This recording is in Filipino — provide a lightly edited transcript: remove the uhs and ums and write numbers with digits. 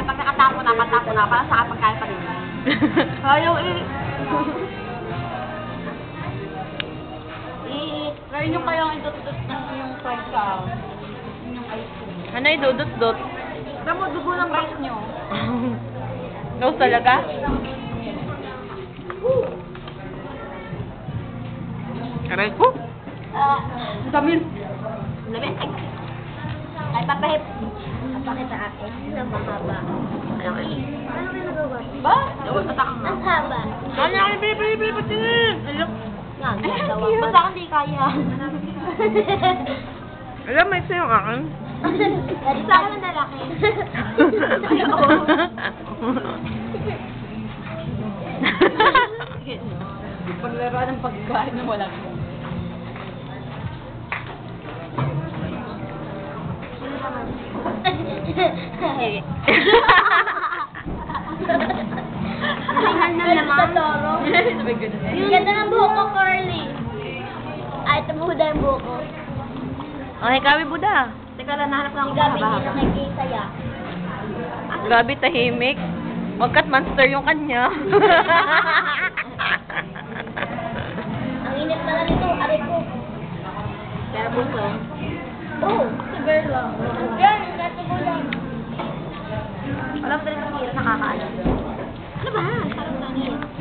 pagkain, pagkakatapo na, parang sa pagkain pa rin. Ayaw try nyo kayang idot-dot na yung fried sa yung ice cream. Ano yung dudot-dot? Tama, dugo ng rice nyo. Rose talaga? Aray ko? Dami. Dami. Ay, papahip. Papakit sa akin na mahaba. Ano kayo? Ano kayo nagawa? Ba? Dapat patak mo. Ang haba. Kanya kayo, baby, patingin! Nga, gagawa. Basta hindi kaya. Alam, may isa yung akin. Sa akin na lalaki. Paglaro ng pagkain na walang. Tingnan na naman. Sabay ganun. Ganda ng buhok ko, curly. Ay, tumuhuda yung buhok ko. Okay, Gabi Buda. Teka lang, nahanap lang Si ako Gabi mahaba. hindi nakikisaya. Gabi tahimik. Wagkat monster yung kanya. Ang init pala nito, aray ko. Pero bunso. Oh, si Berla. Yan, natugulan. Alam ko rin ang hirap nakakaano. Ano ba? Sarap na niya.